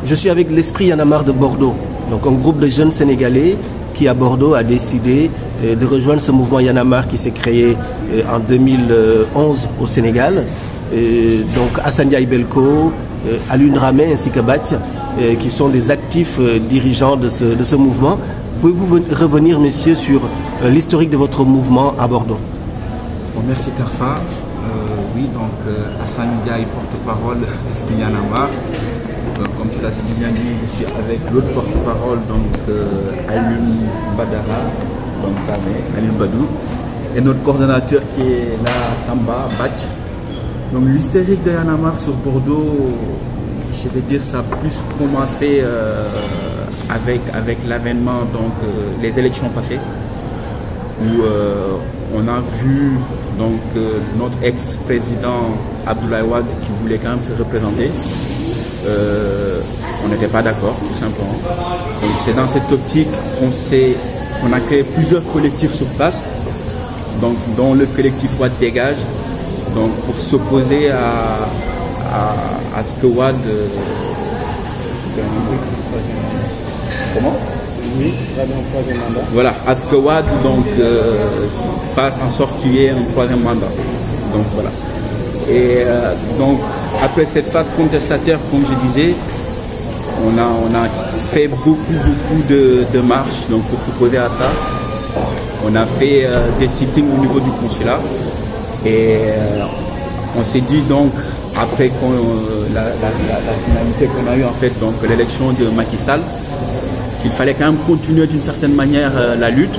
Je suis avec l'Esprit Y'en a marre de Bordeaux, donc un groupe de jeunes Sénégalais qui à Bordeaux a décidé de rejoindre ce mouvement Y'en a marre qui s'est créé en 2011 au Sénégal. Donc Assane Ndiaye Belko, Alioune Dramé ainsi que Batch, qui sont des actifs dirigeants de ce mouvement. Pouvez-vous revenir, messieurs, sur l'historique de votre mouvement à Bordeaux? Bon, merci Karfa. Oui, donc Assane Ndiaye, porte-parole d'Esprit Y'en a marre. Comme tu l'as si bien dit, je suis avec l'autre porte-parole, donc Alioune Badara, donc Alioune Badou, et notre coordonnateur qui est là, Samba Batch. Donc l'hystérique de Y'en a marre sur Bordeaux, je vais dire, ça a plus commencé avec l'avènement, donc les élections passées, où on a vu donc notre ex-président Abdoulaye Wade qui voulait quand même se représenter. On n'était pas d'accord, tout simplement. Donc c'est dans cette optique qu'on a créé plusieurs collectifs sur place, donc dont le collectif Wade Dégage, donc pour s'opposer à ce que Wade comment? Oui, un troisième mandat. Voilà, à ce que Wade donc fasse en sorte qu'il y ait un troisième mandat. Donc voilà. Et donc après cette phase contestataire, comme je disais, on a fait beaucoup de marches donc pour s'opposer à ça. On a fait des sittings au niveau du consulat et on s'est dit donc après la finalité qu'on a eue en fait, donc l'élection de Macky Sall, qu'il fallait quand même continuer d'une certaine manière la lutte.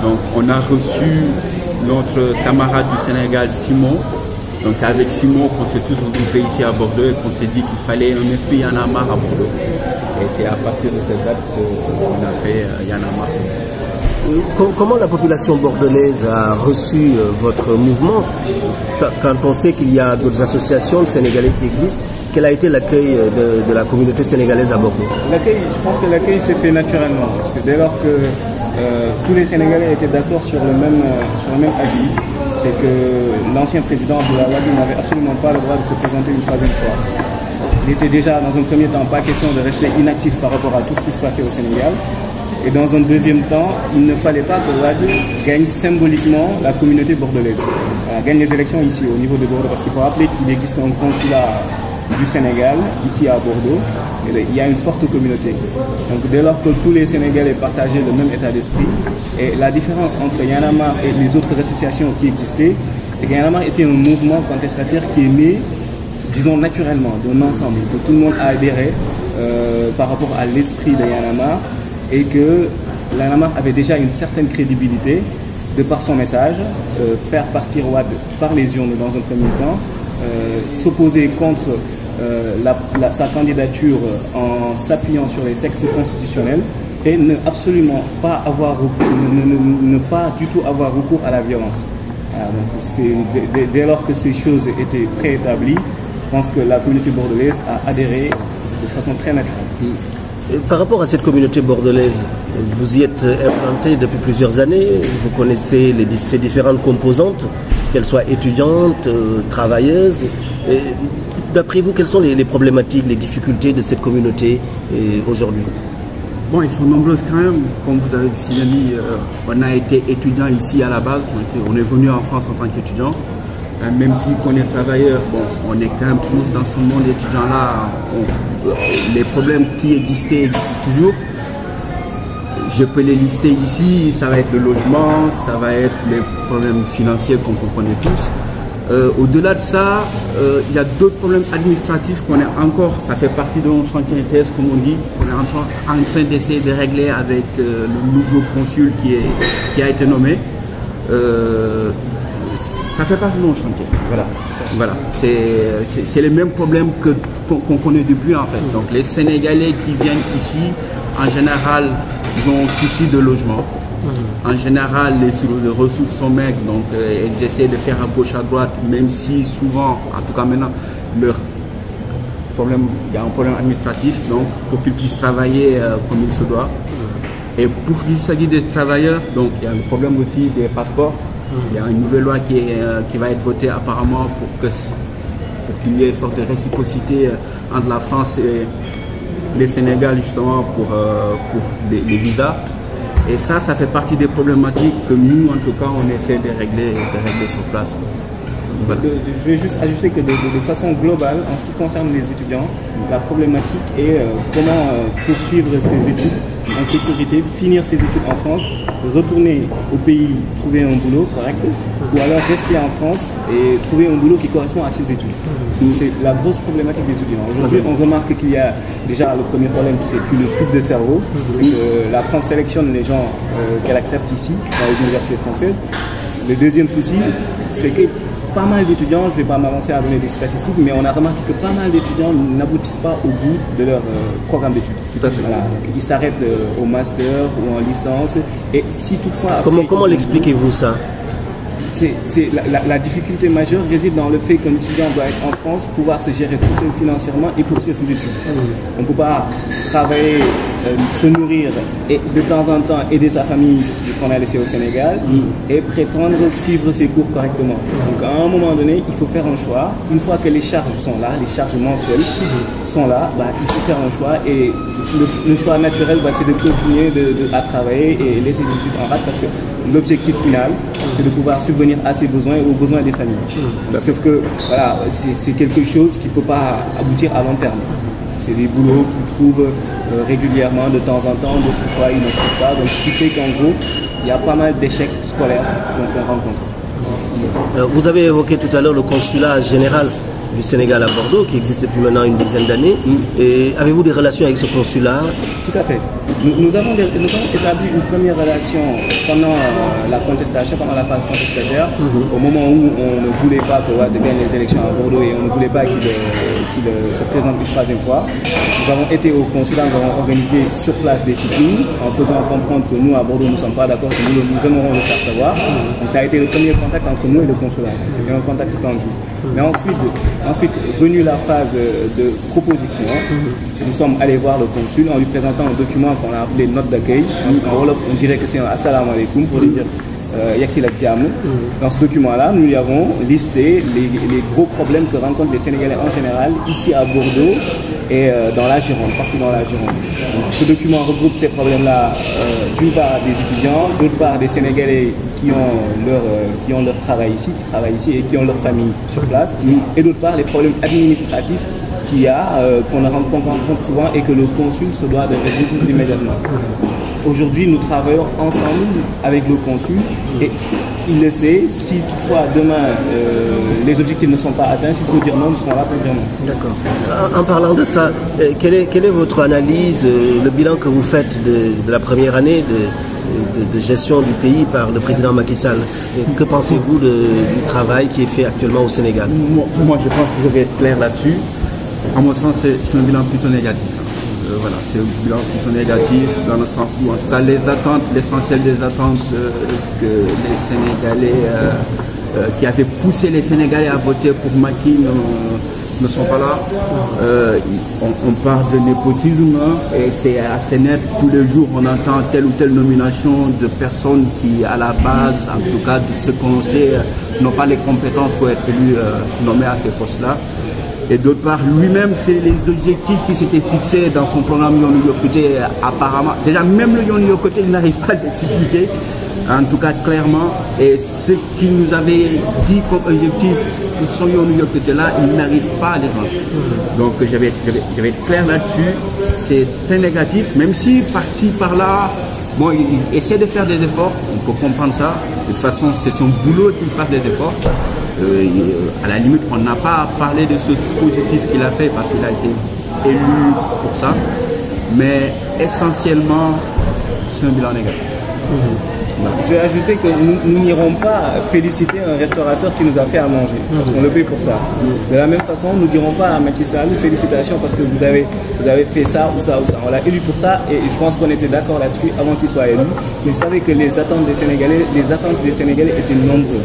Donc on a reçu notre camarade du Sénégal, Simon. Donc c'est avec Simon qu'on s'est tous regroupés ici à Bordeaux et qu'on s'est dit qu'il fallait un esprit Y'en a marre à Bordeaux. Et c'est à partir de cette date qu'on a fait Y'en a marre. Comment la population bordelaise a reçu votre mouvement quand on sait qu'il y a d'autres associations de Sénégalais qui existent? Quel a été l'accueil de la communauté sénégalaise à Bordeaux? L'accueil, je pense que l'accueil s'est fait naturellement, parce que dès lors que tous les Sénégalais étaient d'accord sur le même avis, c'est que l'ancien président Abdoulaye Wade n'avait absolument pas le droit de se présenter une troisième fois. Il était déjà, dans un premier temps, pas question de rester inactif par rapport à tout ce qui se passait au Sénégal. Et dans un deuxième temps, il ne fallait pas que Wade gagne symboliquement la communauté bordelaise. Gagne les élections ici, au niveau de Bordeaux, parce qu'il faut rappeler qu'il existe un consulat du Sénégal, ici à Bordeaux, et il y a une forte communauté. Donc dès lors que tous les Sénégalais partageaient le même état d'esprit, et la différence entre Y'en a marre et les autres associations qui existaient, c'est que Y'en a marre était un mouvement contestataire qui est né, disons naturellement, d'un ensemble, que tout le monde a adhéré par rapport à l'esprit de Y'en a marre, et que Y'en a marre avait déjà une certaine crédibilité de par son message, faire partir Wade par les urnes dans un premier temps, s'opposer contre sa candidature en s'appuyant sur les textes constitutionnels et ne absolument pas avoir recours, ne pas du tout avoir recours à la violence. Donc dès lors que ces choses étaient préétablies, je pense que la communauté bordelaise a adhéré de façon très naturelle. Par rapport à cette communauté bordelaise, vous y êtes implanté depuis plusieurs années, vous connaissez ces différentes composantes, qu'elles soient étudiantes, travailleuses. D'après vous, quelles sont les problématiques, les difficultés de cette communauté aujourd'hui? Bon, ils sont nombreuses quand même. Comme vous avez si bien dit, on a été étudiants ici à la base. On est venu en France en tant qu'étudiant. Même si on est travailleur, bon, on est quand même toujours dans ce monde étudiant-là. Les problèmes qui existaient toujours. Je peux les lister ici. Ça va être le logement, ça va être les problèmes financiers qu'on connaît tous. Au-delà de ça, il y a d'autres problèmes administratifs qu'on est encore, ça fait partie de notre chantier ETS, comme on dit, on est en train d'essayer de régler avec le nouveau consul qui a été nommé. Ça fait partie de nos chantiers. Voilà. C'est les mêmes problèmes qu'on connaît depuis en fait. Donc les Sénégalais qui viennent ici, en général, ils ont souci de logement. En général, les ressources sont maigres, donc ils essaient de faire à gauche, à droite, même si souvent, en tout cas maintenant, il y a un problème administratif, donc pour qu'ils puissent travailler comme il se doit. Et pour qu'il s'agisse des travailleurs, donc il y a le problème aussi des passeports. Il y a une nouvelle loi qui va être votée apparemment pour qu'il y ait une sorte de réciprocité entre la France les Sénégal justement pour les visas. Et ça fait partie des problématiques que nous, en tout cas, on essaie de régler sur place. Voilà. Je vais juste ajouter que de façon globale, en ce qui concerne les étudiants, la problématique est comment poursuivre ses études en sécurité, finir ses études en France, retourner au pays, trouver un boulot correct, ou alors rester en France et trouver un boulot qui correspond à ses études. C'est la grosse problématique des étudiants. Aujourd'hui, on remarque qu'il y a déjà le premier problème, c'est que le flux de cerveau, c'est que la France sélectionne les gens qu'elle accepte ici, dans les universités françaises. Le deuxième souci, c'est que pas mal d'étudiants, je ne vais pas m'avancer à donner des statistiques, mais on a remarqué que pas mal d'étudiants n'aboutissent pas au bout de leur programme d'études. Tout à fait. Voilà, donc ils s'arrêtent au master ou en licence. Et si toutefois... Comment l'expliquez-vous ça? La difficulté majeure réside dans le fait qu'un étudiant doit être en France, pouvoir se gérer tout seul financièrement et poursuivre ses études. On ne peut pas travailler, se nourrir et de temps en temps aider sa famille qu'on a laissée au Sénégal et prétendre suivre ses cours correctement. Donc à un moment donné, il faut faire un choix. Une fois que les charges sont là, les charges mensuelles sont là, il faut faire un choix et le choix naturel, c'est de continuer à travailler et laisser les études en rate parce que l'objectif final, c'est de pouvoir subvenir à ses besoins et aux besoins des familles. Sauf que voilà, c'est quelque chose qui ne peut pas aboutir à long terme. C'est des boulots qu'ils trouvent régulièrement, de temps en temps, d'autres fois ils ne trouvent pas. Donc ce qui fait qu'en gros, il y a pas mal d'échecs scolaires qu'on rencontre. Alors, vous avez évoqué tout à l'heure le consulat général du Sénégal à Bordeaux, qui existe depuis maintenant une dizaine d'années. Et avez-vous des relations avec ce consulat? Tout à fait. Nous avons établi une première relation pendant la contestation, pendant la phase contestataire, au moment où on ne voulait pas que Wade gagne les élections à Bordeaux et on ne voulait pas qu'il se présente une troisième fois. Nous avons été au consulat, nous avons organisé sur place des sit-ins en faisant comprendre que nous à Bordeaux nous ne sommes pas d'accord, que nous aimerons le faire savoir. Donc ça a été le premier contact entre nous et le consulat. C'était un contact tendu. Mais ensuite, venue la phase de proposition, nous sommes allés voir le consul en lui présentant un document qu'on a appelé note d'accueil. En Wolof, on dirait que c'est un assalamu alaikum pour lui dire Yaksi la Diam. Dans ce document-là, nous lui avons listé les gros problèmes que rencontrent les Sénégalais en général ici à Bordeaux et dans la Gironde, partout dans la Gironde. Donc, ce document regroupe ces problèmes-là d'une part des étudiants, d'autre part des Sénégalais qui ont leur travail ici, qui travaillent ici et qui ont leur famille sur place, et d'autre part les problèmes administratifs qu'il y a, qu'on rencontre souvent et que le consul se doit de résoudre immédiatement. Aujourd'hui, nous travaillons ensemble avec le consul et il le sait, si toutefois demain les objectifs ne sont pas atteints, s'il faut dire non, nous serons là pour dire non. D'accord. En parlant de ça, quelle est votre analyse, le bilan que vous faites de la première année de gestion du pays par le président Macky Sall? Que pensez-vous du travail qui est fait actuellement au Sénégal? Moi, je pense que je vais être clair là-dessus. À mon sens, c'est un bilan plutôt négatif. Voilà, c'est un bilan plutôt négatif dans le sens où, en tout cas, les attentes, l'essentiel des attentes que les Sénégalais, qui avaient poussé les Sénégalais à voter pour Macky ne sont pas là. On parle de népotisme et c'est assez net. Tous les jours, on entend telle ou telle nomination de personnes qui, à la base, en tout cas, de ce qu'on sait, n'ont pas les compétences pour être élus nommés à ces postes-là. Et d'autre part, lui-même, c'est les objectifs qui s'étaient fixés dans son programme Yoonu Yokkute, apparemment. Déjà, même le Yoonu Yokkute, il n'arrive pas à l'expliquer, en tout cas clairement. Et ce qu'il nous avait dit comme objectif pour son Yoonu Yokkute là, il n'arrive pas à les rendre. Donc, je vais être clair là-dessus. C'est négatif, même si par-ci, par-là, bon, il essaie de faire des efforts, on peut comprendre ça. De toute façon, c'est son boulot qu'il fasse des efforts. À la limite, on n'a pas parlé de ce positif qu'il a fait parce qu'il a été élu pour ça. Mais essentiellement, c'est un bilan négatif. Je vais ajouter que nous n'irons pas féliciter un restaurateur qui nous a fait à manger, parce qu'on le paye pour ça. De la même façon, nous ne dirons pas à Macky Sall félicitations parce que vous avez fait ça ou ça ou ça. On l'a élu pour ça et je pense qu'on était d'accord là-dessus avant qu'il soit élu. Mais vous savez que les attentes des Sénégalais étaient nombreuses.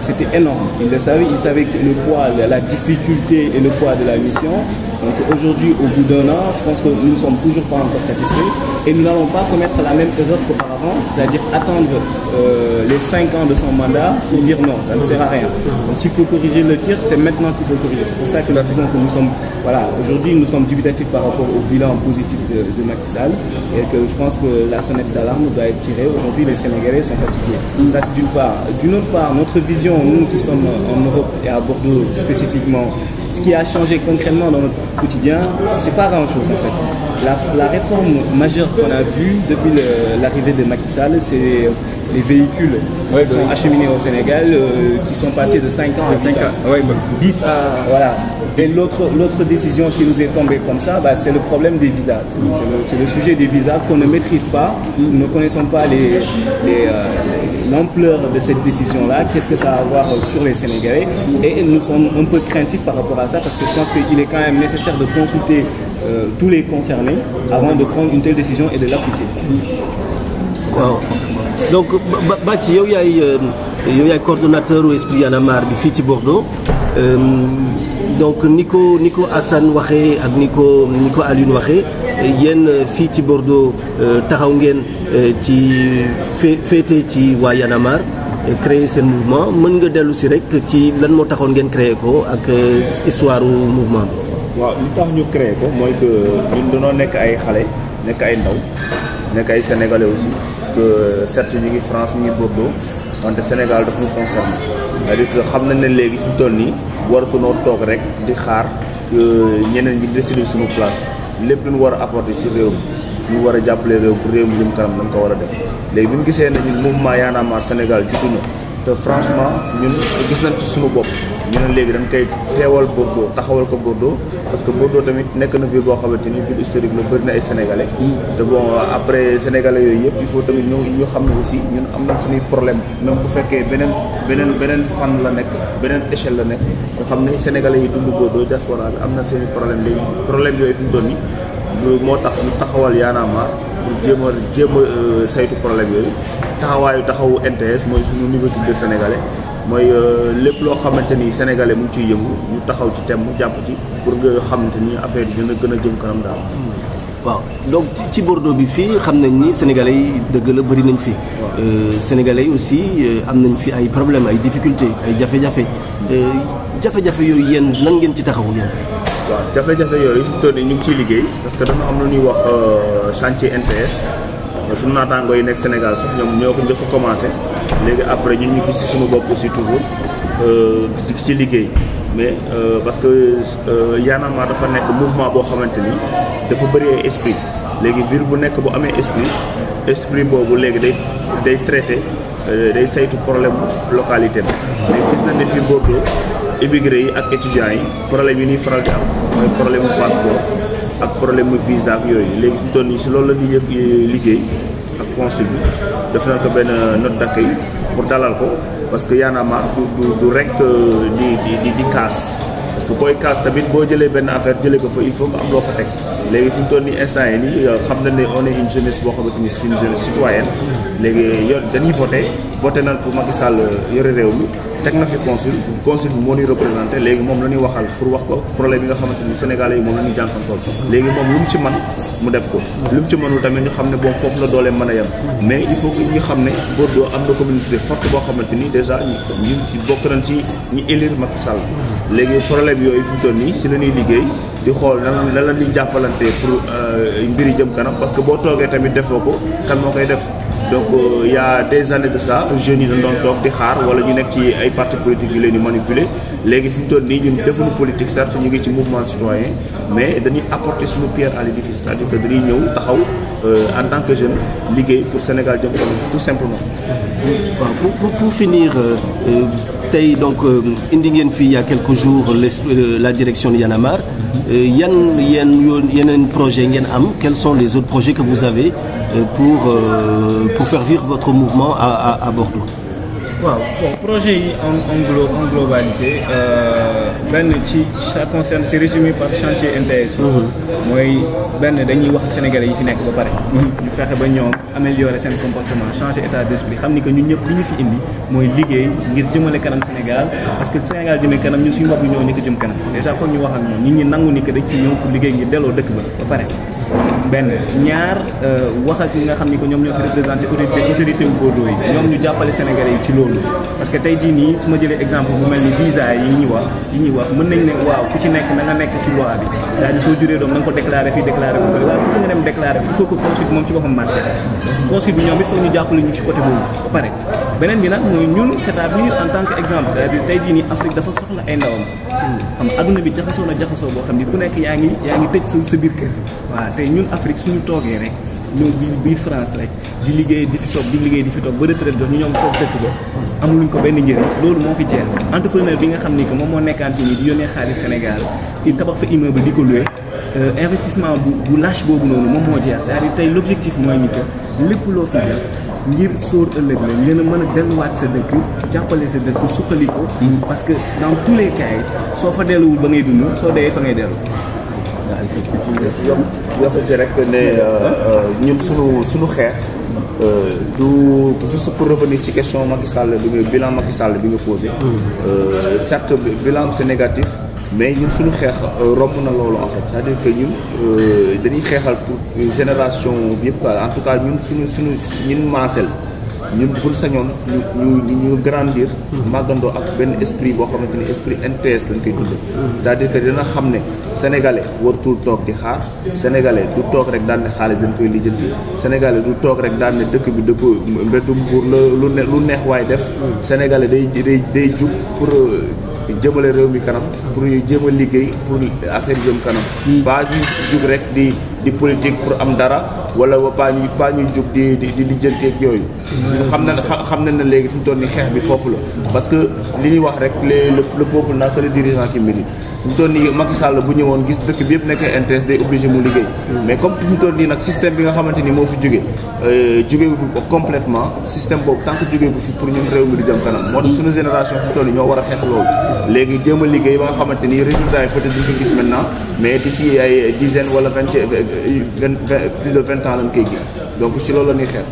C'était énorme. Il le savait, il savait que le poids, la difficulté et le poids de la mission. Donc aujourd'hui, au bout d'un an, je pense que nous ne sommes toujours pas encore satisfaits et nous n'allons pas commettre la même erreur qu'auparavant, c'est-à-dire attendre les 5 ans de son mandat pour dire non, ça ne sert à rien. Donc s'il faut corriger le tir, c'est maintenant qu'il faut corriger. C'est pour ça que nous disons que nous sommes, voilà, aujourd'hui nous sommes dubitatifs par rapport au bilan positif de Macky Sall et que je pense que la sonnette d'alarme doit être tirée. Aujourd'hui, les Sénégalais sont fatigués. Ça c'est d'une part. D'une autre part, notre vision, nous qui sommes en Europe et à Bordeaux spécifiquement, ce qui a changé concrètement dans notre quotidien, c'est pas grand-chose en fait. La réforme majeure qu'on a vue depuis l'arrivée de Macky Sall, c'est les véhicules qui sont acheminés au Sénégal, qui sont passés de 5 ans à 10 ans. Voilà. Et l'autre décision qui nous est tombée comme ça, c'est le problème des visas. C'est le sujet des visas qu'on ne maîtrise pas. Nous ne connaissons pas l'ampleur de cette décision-là, qu'est-ce que ça va avoir sur les Sénégalais. Et nous sommes un peu craintifs par rapport à ça, parce que je pense qu'il est quand même nécessaire de consulter tous les concernés avant de prendre une telle décision et de l'appliquer. Wow. Donc Bathie yow yaay coordonnateur au Esprit Y en a marre bi fii ci Bordeaux donc ni ko Assane waxee ak ni ko Alioune waxee yéen fii ci Bordeaux taxaw ngeen ci féete ci waa Y en a marre créer seen mouvement mën nga dellu si rek ci lan moo taxoon ngeen créer ko ak histoire mouvement bi. waaw li tax ñu créer ko mooy que ñun dañoo nekk ay xale nekk ay ndaw nekk ay sénégalais aussi. Que certes ñu ngi France ñu ngi Bordeaux wante Sénégal daf ñu concerné c'est-à-dire que xam nañ ne léegi fi mu toll nii waratunoo toog rek di xaar ñeneen ñi décider suñu place lépp lu ñu war a apporter ci réew mi ñu war a jàppale réew pour réew mi jëm kanam dañ ko war a def léegi bi ñu gisee ne ñun mouvement Y en a marre Sénégal jutuñu te franchement ñun gis nañ ci suñu bopp ñu ne léegi dañ koy teewal Bordeaux taxawal ko Bordeaux parce que Bordeaux tamit nekk na ville boo xamante ni ville historique la bëri na ay sénégalais. te bon après sénégalais yooyu yëpp il faut tamit ñu xam ne aussi ñun am na suñuy problème même bu fekkee beneen fan la nekk beneen échelle la nekk nga xam ne sénégalais yi dund Bordeaux diaspora bi am na seen problème léegi problème yooyu fi mu doon nii moo tax ñu taxawal Y en a marre pour jéem a saytu problème yooyu taxawu NTS mooy suñu niveau de sénégalais. mooy lépp loo xamante ni sénégalais mu ngi ciy yëngu ñu taxaw ci thème mu jàpp ci pour nga xamante ni affaire yi dina gën a jëm kanam daal. waaw donc ci Bordeaux bi fii xam nañ ni sénégalais yi dëgg la bëri nañ fi. sénégalais yi aussi am nañ fi ay problèmes ay difficultés ay jafe-jafe jafe-jafe yooyu yéen nan ngeen ci taxawu yéen. waaw jafe-jafe yooyu fi mu toll nii ñu ngi ciy liggéey parce que dañoo am lu ñuy wax chantier NTS. suñu naataangoo yi nekk Sénégal sax ñoom ñoo ko njëkk a commencé léegi après ñun ñu gis ci suñu bopp aussi toujours di ci liggéey mais parce que Y en a marre dafa nekk mouvement boo xamante ni dafa bëri ay esprit léegi ville bu nekk bu amee esprit boobu léegi day traité day saytu problème localité bi léegi gis nañ ne fii Bordeaux immigré yi ak étudiants yi problème yi ñuy faral di am mooy problème mu passeport ak problème mu visa ak yooyu léegi fi mu toll nii si loolu la ñuy liggéey ak consul bi def nañ ko benn note d'accueil pour dalal ko parce que Y en a marre du rek di kaas parce que booy kaas tamit boo jëlee benn affaire jëlee ko fa il faut nga am loo fa teg léegi fi mu toll nii instant yi nii xam na ne on est une jeunesse boo xamante ni c'est une jeunesse citoyenne léegi dañuy voté nañ pour Macky Sall yore réew mi teg na fi consul bi moo ñuy représenté léegi moom la ñuy waxal pour wax ko problème yi nga xamante ni sénégalais yi moom la ñuy jànkantool léegi moom lu mu ci man mu def ko lu mu ci mënul tamit ñu xam ne bon foofu la doolee mën a yem mais il faut que ñu xam ne Bordeaux am na communauté forte boo xamante ni déjà ñu ci bokk nañ ci ñu élire Macky Sall léegi problème yooyu fi mu toll nii si la ñuy liggéey di xool nan la ñuy jàppalante pour mbiri jëm kanam parce que boo toogee tamit defoo ko kan moo koy def donc il y a des années de ça jeunes yi dañ doon toog di xaar wala ñu nekk ci ay partis politiques yu leen di manipuler léegi fi mu toll nii ñun defuñu politique certes ñu ngi ci mouvement citoyen mais dañuy apporter suñu pierre à l'édifice c'est-à-dire que dañuy ñëw taxaw en tant que jeune liggéey pour Sénégal jëm kanam tout simplement. waaw pour finir tey donc indi ngeen fii il y a quelques jours la direction de Y en a marre yeneen projet ngeen am quels sont les autres projets que vous avez pour faire vivre votre mouvement à Bordeaux. waaw bon projet yi en globalité benn ça concerne, c'est résumé par chantier NTS. mooy benn dañuy wax ak sénégalais yi fi nekk ba pare. ñu fexe ba ñoom améliorer seen comportement changer état d'esprit xam ni que ñun ñëpp li ñu fi indi mooy liggéey ngir jëmale kanam Sénégal parce que Sénégal jëmee kanam ñun suñu bopp ñoo ñu ko jëm kanam déjà foog ñu wax ak ñoom nit ñi nangu ni que dañ fi ñëw pour liggéey ngir delloo dëkk ba pare. benn ñaar wax ak ñi nga xam ni que ñoom ñoo fi représenté autorité wu Bordeaux yi ñoom ñu jàppale sénégalais yi ci loolu parce que tey jii nii su ma jëlee exemple bu mel ni visa yi ñuy wax mën nañ ne waaw ku ci nekk na nga nekk ci loi bi c'est-à-dire soo juree doom na nga ko déclaré fii déclaré ko fële waaye pour nga dem déclaré il faut que consul bi moom ci boppam marché consul bi ñoom it foog ñu jàppale ñu ci côté boobu ba pare beneen bi nag mooy ñun c'est-à-dire en tant que exemple c'est-à-dire tey jii nii Afrique dafa soxla ay ndawam xam nga adduna bi jaxasoo na jaxasoo boo xam ni ku nekk yaa ngi tëj sa biir kër waaw tey ñun Afrique suñu toogee rek ñëw biir France rek di liggéey di fi toog ba retraite jox ñu ñoom toog dëkk ba amuluñ ko benn njëriñ loolu moo fi jeex entrepreneur bi nga xam ni que moom moo nekkaan fi nii di yónnee xaalis Sénégal di tabax fa immeuble di ko loué investissement bu lâche boobu noonu moom moo jeex c'est-à-dire tey l'objectif mooy ni que lépp loo fi def ngir sóor ëllëg la ngeen a mën a delluwaat sa dëkk jàppale sa dëkk suqali ko parce que dans tous les cas soo fa delluwul ba ngay dund soo dee fa ngay dellu yokk ci rek ne ñun suñu xeex du juste pour revenir ci question Macky Sall bilan Macky Sall bi nga posé certes bilan c'est négatif mais ñun suñu xeex romb na loolu en fait c'est-à-dire que ñun dañuy xeexal pour génération bi yëpp en tout cas ñun ñun maasel ñun buñ sañoon ñu grandir màggandoo ak benn esprit boo xamante ni esprit NTS lañ koy tudde c'est-à-dire que dina xam ne sénégalais wartul toog di xaar sénégalais du toog rek daan ne xaalis dañ koy lijjanti sénégalais du toog rek daan ne dëkk bi dëkku mbeddum buur la lu neex waay def sénégalais day jug pour jëmale réew mi kanam pour ñu jéem a liggéey pour affaire jëm kanam pas ñu jug rek di politique pour am dara wala pas ñuy jug di lijjanti ak yooyu xam na léegi fi mu toll ni xeex bi foofu la parce que li ñuy wax rek le peuple n'a que le dirigeant qui mérite fi mu toll nii Macky Sall bu ñëwoon gis dëkk bi yëpp nekk intérêt day obligé mu liggéey mais comme fi mu toll nii nag système bi nga xamante ni moo fi jógee gu complètement système boobu tant que jógee gu fi pour ñun réew mi di jëm kanam moo tax suñu génération fi mu toll nii ñoo war a xeex loolu léegi jéem a liggéey ba nga xamante ni résultat yi peut-être duñ ko gis maintenant mais d'ici ay dizaine wala plus de 20 ans lañ koy gis donc ci loolu la ñuy xeex